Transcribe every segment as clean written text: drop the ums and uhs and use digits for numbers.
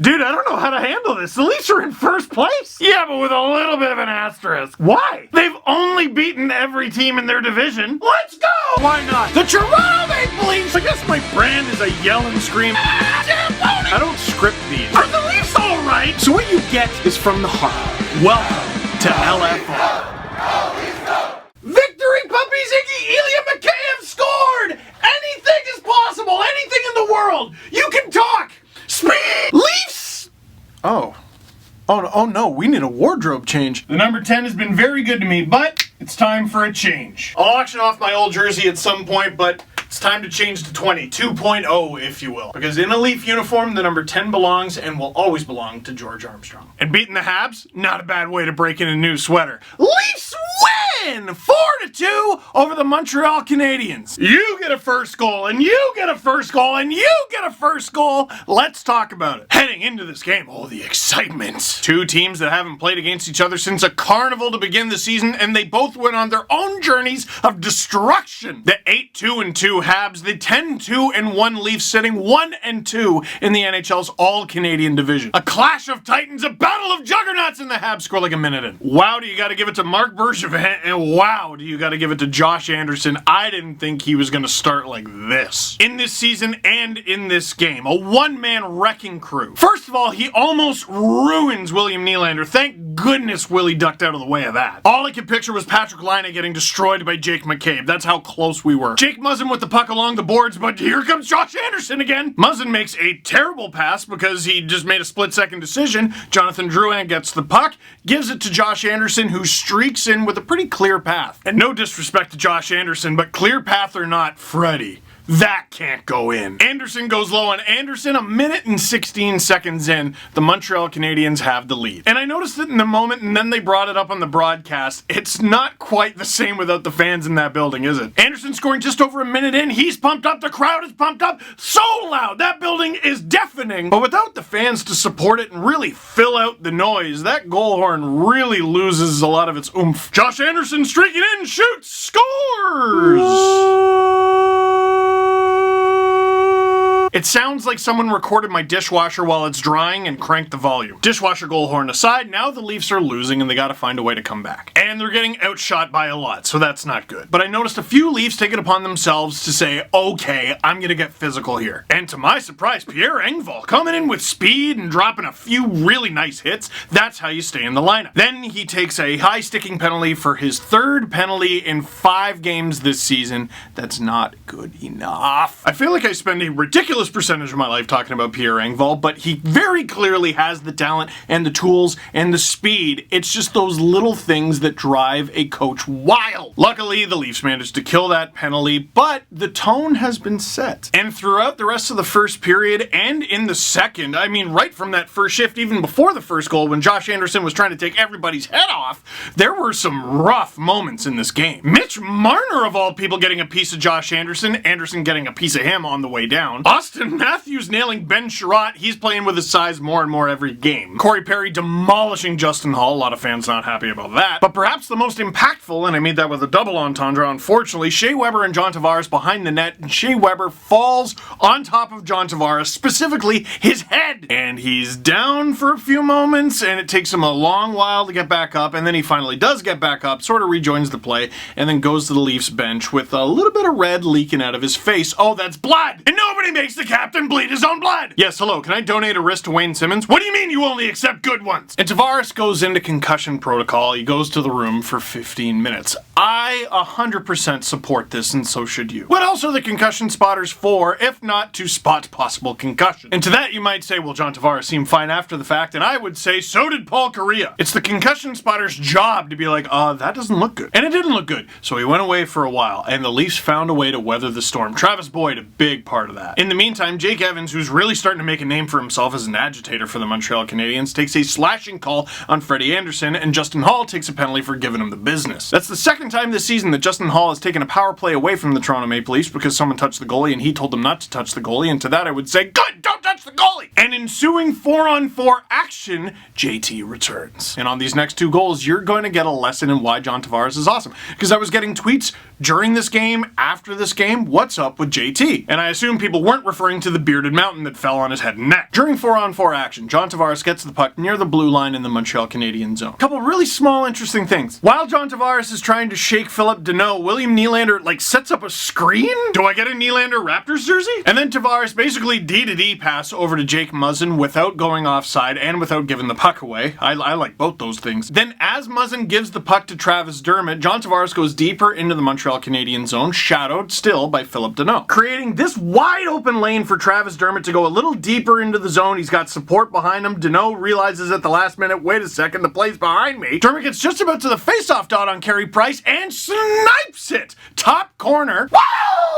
Dude, I don't know how to handle this. The Leafs are in first place. Yeah, but with a little bit of an asterisk. Why? They've only beaten every team in their division. Let's go! Why not? The Toronto Maple Leafs! I guess my brand is a yell and scream. I don't script these. Are the Leafs alright? So what you get is from the heart. Welcome to LFR. Victory, puppies! Ilya Mikheyev scored! Anything is possible! Anything in the world! You can talk! Speed! Leafs! Oh no, we need a wardrobe change. The number 10 has been very good to me, but it's time for a change. I'll auction off my old jersey at some point, but it's time to change to 20, 2.0 if you will. Because in a Leaf uniform, the number 10 belongs and will always belong to George Armstrong. And beating the Habs, not a bad way to break in a new sweater. Leafs win! 4-2 over the Montreal Canadiens. You get a first goal, and you get a first goal, and you get a first goal. Let's talk about it. Heading into this game, the excitement. Two teams that haven't played against each other since a carnival to begin the season, and they both went on their own journeys of destruction. The 8-2-2 Habs, the 10-2-1 Leafs sitting 1-2 in the NHL's All-Canadian division. A clash of titans, a battle of juggernauts, and the Habs score like a minute in. Wow, do you gotta give it to Mark Bergevin, and wow, do you gotta give it to Josh Anderson. I didn't think he was gonna start like this. In this season and in this game, a one-man wrecking crew. First of all, he almost ruins William Nylander. Thank goodness Willie ducked out of the way of that. All I could picture was Patrick Laine getting destroyed by Jake McCabe. That's how close we were. Jake Muzzin with the puck along the boards, but here comes Josh Anderson again. Muzzin makes a terrible pass because he just made a split-second decision. Jonathan Drouin gets the puck, gives it to Josh Anderson, who streaks in with a pretty clear path. And no disrespect to Josh Anderson, but clear path or not, Freddie, that can't go in. Anderson goes low on Anderson. A minute and 16 seconds in, the Montreal Canadiens have the lead. And I noticed it in the moment, and then they brought it up on the broadcast. It's not quite the same without the fans in that building, is it? Anderson scoring just over a minute in. He's pumped up. The crowd is pumped up. So loud. That building is deafening. But without the fans to support it and really fill out the noise, that goal horn really loses a lot of its oomph. Josh Anderson streaking in, shoots, scores! It sounds like someone recorded my dishwasher while it's drying and cranked the volume. Dishwasher goal horn aside, now the Leafs are losing and they gotta find a way to come back. And they're getting outshot by a lot, so that's not good. But I noticed a few Leafs take it upon themselves to say, okay, I'm gonna get physical here. And to my surprise, Pierre Engvall coming in with speed and dropping a few really nice hits. That's how you stay in the lineup. Then he takes a high sticking penalty for his third penalty in 5 games this season. That's not good enough. I feel like I spend a ridiculous percentage of my life talking about Pierre Engvall, but he very clearly has the talent and the tools and the speed. It's just those little things that drive a coach wild. Luckily, the Leafs managed to kill that penalty, but the tone has been set. And throughout the rest of the first period and in the second, I mean right from that first shift, even before the first goal, when Josh Anderson was trying to take everybody's head off, there were some rough moments in this game. Mitch Marner, of all people, getting a piece of Josh Anderson, Anderson getting a piece of him on the way down. Austin Matthews nailing Ben Sherratt. He's playing with his size more and more every game. Corey Perry demolishing Justin Holl. A lot of fans not happy about that. But perhaps the most impactful, and I made that with a double entendre, unfortunately, Shea Weber and John Tavares behind the net, and Shea Weber falls on top of John Tavares, specifically his head. And he's down for a few moments, and it takes him a long while to get back up, and then he finally does get back up, sort of rejoins the play, and then goes to the Leafs bench with a little bit of red leaking out of his face. Oh, that's blood! And nobody makes the captain bleed his own blood! Yes, hello, can I donate a wrist to Wayne Simmons? What do you mean you only accept good ones? And Tavares goes into concussion protocol. He goes to the room for 15 minutes. I 100% support this, and so should you. What else are the concussion spotters for, if not to spot possible concussion? And to that you might say, well, John Tavares seemed fine after the fact, and I would say, so did Paul Kariya. It's the concussion spotter's job to be like, that doesn't look good. And it didn't look good. So he went away for a while, and the Leafs found a way to weather the storm. Travis Boyd, a big part of that. In the meantime, Jake Evans, who's really starting to make a name for himself as an agitator for the Montreal Canadiens, takes a slashing call on Freddie Anderson, and Justin Holl takes a penalty for giving him the business. That's the second time this season that Justin Holl has taken a power play away from the Toronto Maple Leafs because someone touched the goalie and he told them not to touch the goalie, and to that I would say, good, don't touch the the goalie. And ensuing 4-on-4 action, JT returns. And on these next two goals, you're going to get a lesson in why John Tavares is awesome. Because I was getting tweets during this game, after this game, what's up with JT? And I assume people weren't referring to the bearded mountain that fell on his head and neck. During 4-on-4 action, John Tavares gets the puck near the blue line in the Montreal Canadiens zone. Couple really small, interesting things. While John Tavares is trying to shake Philip Deneau, William Nylander sets up a screen? Do I get a Nylander Raptors jersey? And then Tavares basically D-to-D pass over to Jake Muzzin without going offside and without giving the puck away. I like both those things. Then as Muzzin gives the puck to Travis Dermott, John Tavares goes deeper into the Montreal Canadiens zone, shadowed still by Philip Deneau, creating this wide open lane for Travis Dermott to go a little deeper into the zone. He's got support behind him. Deneau realizes at the last minute, wait a second, the play's behind me. Dermott gets just about to the faceoff dot on Carey Price and snipes it. Top corner. Woo!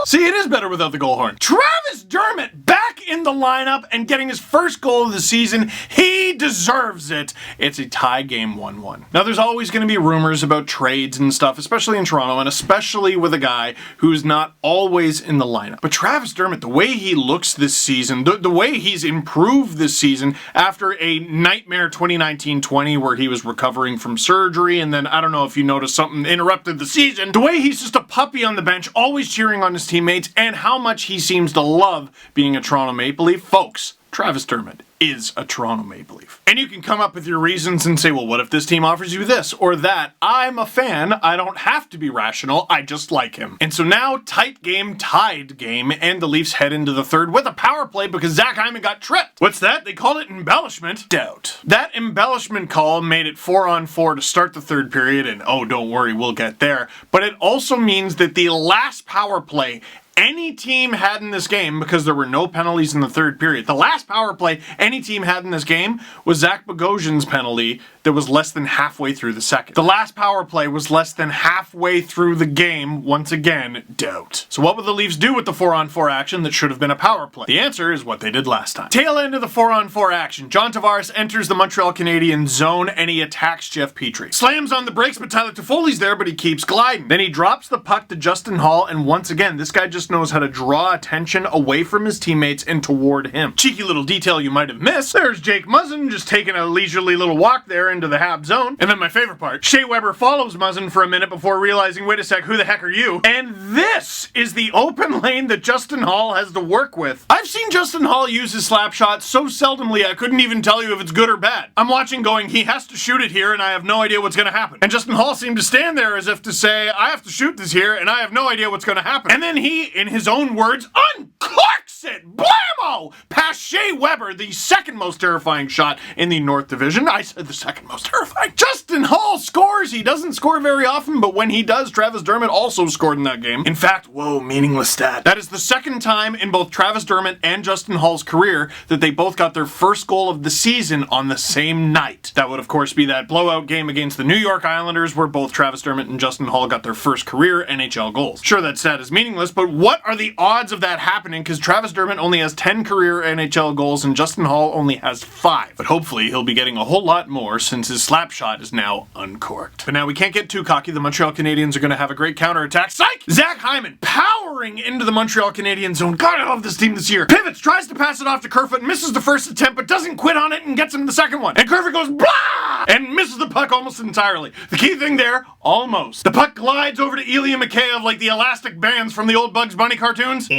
See, it is better without the goal horn. Travis Dermott back in the lineup and getting his first goal of the season. He deserves it. It's a tie game 1-1. Now, there's always going to be rumors about trades and stuff, especially in Toronto, and especially with a guy who's not always in the lineup. But Travis Dermott, the way he looks this season, the way he's improved this season after a nightmare 2019-20 where he was recovering from surgery, and then, I don't know if you noticed, something interrupted the season, the way he's just a puppy on the bench, always cheering on his teammates, and how much he seems to love being a Toronto Maple Leaf. Folks, Travis Dermott is a Toronto Maple Leaf. And you can come up with your reasons and say, well, what if this team offers you this or that? I'm a fan. I don't have to be rational. I just like him. And so now, tight game, tied game, and the Leafs head into the third with a power play because Zach Hyman got tripped. What's that? They called it embellishment. Doubt. That embellishment call made it 4-on-4 to start the third period, and oh, don't worry, we'll get there. But it also means that the last power play any team had in this game, because there were no penalties in the third period, the last power play any team had in this game was Zach Bogosian's penalty that was less than halfway through the second. The last power play was less than halfway through the game. Once again, doubt. So what would the Leafs do with the 4-on-4 action that should have been a power play? The answer is what they did last time. Tail end of the 4-on-4 action, John Tavares enters the Montreal Canadiens zone and he attacks Jeff Petrie. Slams on the brakes, but Tyler Toffoli's there, but he keeps gliding. Then he drops the puck to Justin Holl, and once again, this guy just knows how to draw attention away from his teammates and toward him. Cheeky little detail you might have missed. There's Jake Muzzin just taking a leisurely little walk there into the Habs zone. And then my favorite part, Shea Weber follows Muzzin for a minute before realizing, wait a sec, who the heck are you? And this is the open lane that Justin Holl has to work with. I've seen Justin Holl use his slap shot so seldomly I couldn't even tell you if it's good or bad. I'm watching going, he has to shoot it here and I have no idea what's going to happen. And Justin Holl seemed to stand there as if to say, I have to shoot this here and I have no idea what's going to happen. And then he, in his own words, uncorks it! Blammo! Past Shea Weber, the second most terrifying shot in the North Division. I said the second most terrifying. Justin Holl scores! He doesn't score very often, but when he does, Travis Dermott also scored in that game. In fact, whoa, meaningless stat. That is the second time in both Travis Dermott and Justin Holl's career that they both got their first goal of the season on the same night. That would, of course, be that blowout game against the New York Islanders where both Travis Dermott and Justin Holl got their first career NHL goals. Sure, that stat is meaningless, but what are the odds of that happening? Because Travis Dermott only has 10 career NHL goals and Justin Holl only has 5. But hopefully he'll be getting a whole lot more since his slap shot is now uncorked. But now we can't get too cocky. The Montreal Canadiens are going to have a great counterattack. Psych! Zach Hyman powering into the Montreal Canadiens zone. God, I love this team this year. Pivots, tries to pass it off to Kerfoot, misses the first attempt, but doesn't quit on it and gets him the second one. And Kerfoot goes, blah! And misses the puck almost entirely. The key thing there, almost. The puck glides over to Ilya Mikheyev like the elastic bands from the old Bugs Bunny cartoons. I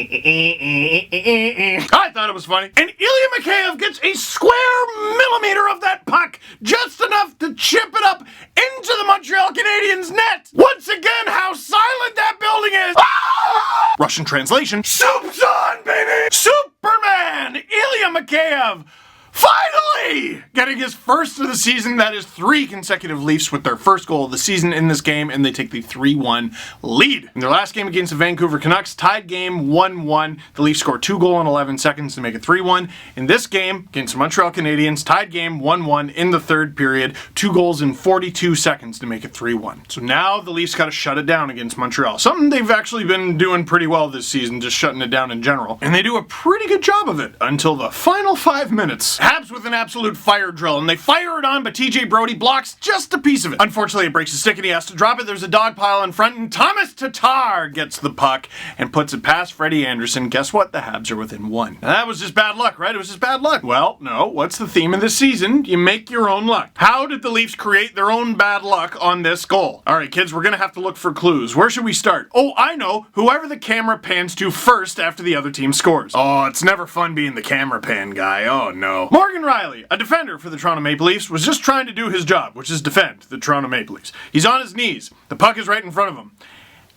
thought it was funny. And Ilya Mikheyev gets a square millimeter of that puck, just enough to chip it up into the Montreal Canadiens net. Once again, how silent that building is. Ah! Russian translation, soup's on, baby! Superman! Ilya Mikheyev! Finally! Getting his first of the season. That is 3 consecutive Leafs with their first goal of the season in this game, and they take the 3-1 lead. In their last game against the Vancouver Canucks, tied game 1-1. The Leafs scored 2 goals in 11 seconds to make it 3-1. In this game against the Montreal Canadiens, tied game 1-1 in the third period. 2 goals in 42 seconds to make it 3-1. So now the Leafs got to shut it down against Montreal. Something they've actually been doing pretty well this season, just shutting it down in general. And they do a pretty good job of it until the final 5 minutes. Habs with an absolute absolute fire drill, and they fire it on, but TJ Brodie blocks just a piece of it. Unfortunately, it breaks his stick and he has to drop it. There's a dog pile in front, and Thomas Tatar gets the puck and puts it past Freddie Anderson. Guess what? The Habs are within one. Now, that was just bad luck, right? It was just bad luck. Well, no. What's the theme of this season? You make your own luck. How did the Leafs create their own bad luck on this goal? All right, kids, we're going to have to look for clues. Where should we start? Oh, I know. Whoever the camera pans to first after the other team scores. Oh, it's never fun being the camera pan guy. Oh, no. Morgan Riley, a defender for the Toronto Maple Leafs, was just trying to do his job, which is defend the Toronto Maple Leafs. He's on his knees. The puck is right in front of him.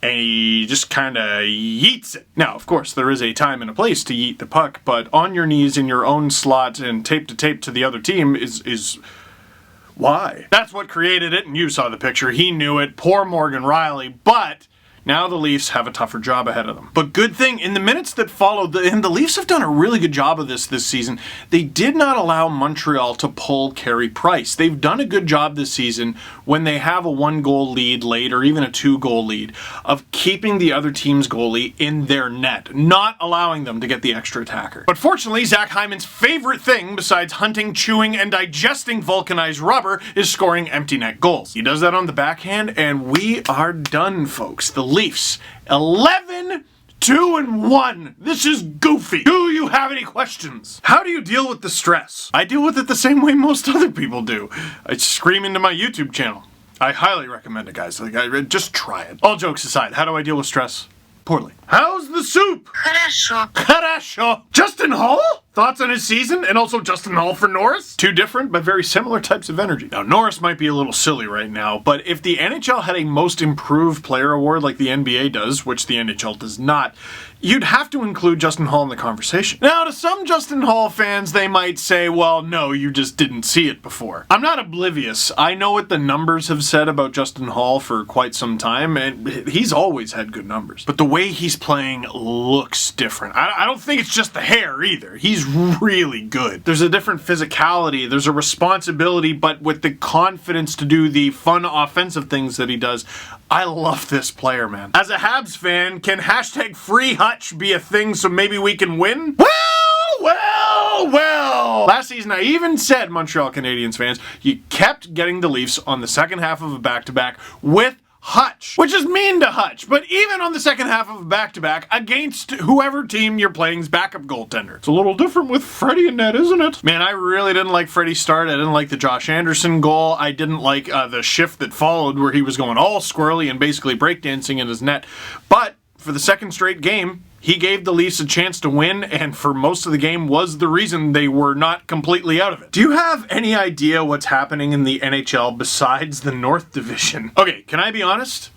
And he just kind of yeets it. Now, of course, there is a time and a place to yeet the puck, but on your knees in your own slot and tape to the other team is why? That's what created it, and you saw the picture. He knew it. Poor Morgan Riley, but now the Leafs have a tougher job ahead of them. But good thing, in the minutes that followed, and the Leafs have done a really good job of this season, they did not allow Montreal to pull Carey Price. They've done a good job this season when they have a 1-goal lead late, or even a 2-goal lead, of keeping the other team's goalie in their net, not allowing them to get the extra attacker. But fortunately, Zach Hyman's favorite thing, besides hunting, chewing, and digesting vulcanized rubber, is scoring empty net goals. He does that on the backhand, and we are done, folks. The Leafs, 11-2-1. This is goofy. Do you have any questions? How do you deal with the stress? I deal with it the same way most other people do. I scream into my YouTube channel. I highly recommend it, guys. Just try it. All jokes aside, how do I deal with stress? Poorly. How's the soup? Хорошо. Justin Holl? Thoughts on his season? And also Justin Holl for Norris? Two different but very similar types of energy. Now, Norris might be a little silly right now, but if the NHL had a most improved player award like the NBA does, which the NHL does not, you'd have to include Justin Holl in the conversation. Now, to some Justin Holl fans, they might say, well, no, you just didn't see it before. I'm not oblivious. I know what the numbers have said about Justin Holl for quite some time, and he's always had good numbers. But the way he's playing looks different. I don't think it's just the hair either. He's really good. There's a different physicality, there's a responsibility, but with the confidence to do the fun offensive things that he does. I love this player, man. As a Habs fan, can hashtag free Hutch be a thing so maybe we can win? Well. Last season, I even said, Montreal Canadiens fans, you kept getting the Leafs on the second half of a back-to-back with Hutch, which is mean to Hutch, but even on the second half of a back-to-back against whoever team you're playing's backup goaltender. It's a little different with Freddie in net, isn't it? Man, I really didn't like Freddie's start. I didn't like the Josh Anderson goal. I didn't like the shift that followed where he was going all squirrely and basically breakdancing in his net. But for the second straight game, he gave the Leafs a chance to win, and for most of the game was the reason they were not completely out of it. Do you have any idea what's happening in the NHL besides the North Division? Okay, can I be honest?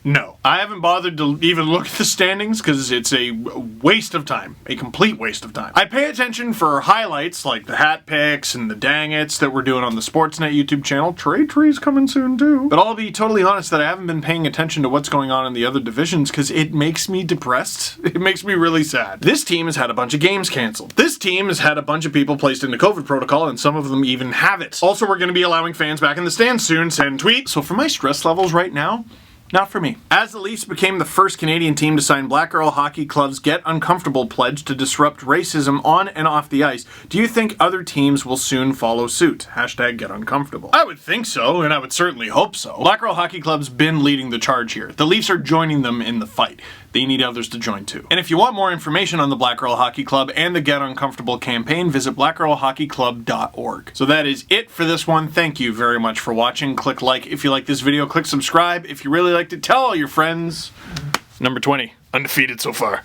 No. I haven't bothered to even look at the standings because it's a waste of time. A complete waste of time. I pay attention for highlights like the hat picks and the dang its that we're doing on the Sportsnet YouTube channel. Trade tree's coming soon too. But I'll be totally honest that I haven't been paying attention to what's going on in the other divisions because it makes me depressed. It makes me really sad. This team has had a bunch of games canceled. This team has had a bunch of people placed into COVID protocol, and some of them even have it. Also, we're going to be allowing fans back in the stands soon. Send tweet. So for my stress levels right now, not for me. As the Leafs became the first Canadian team to sign Black Girl Hockey Club's Get Uncomfortable pledge to disrupt racism on and off the ice, do you think other teams will soon follow suit? Hashtag Get Uncomfortable. I would think so, and I would certainly hope so. Black Girl Hockey Club's been leading the charge here. The Leafs are joining them in the fight. They need others to join too. And if you want more information on the Black Girl Hockey Club and the Get Uncomfortable campaign, visit blackgirlhockeyclub.org. So that is it for this one. Thank you very much for watching. Click like if you like this video. Click subscribe if you really liked it. Tell all your friends. Number 20. Undefeated so far.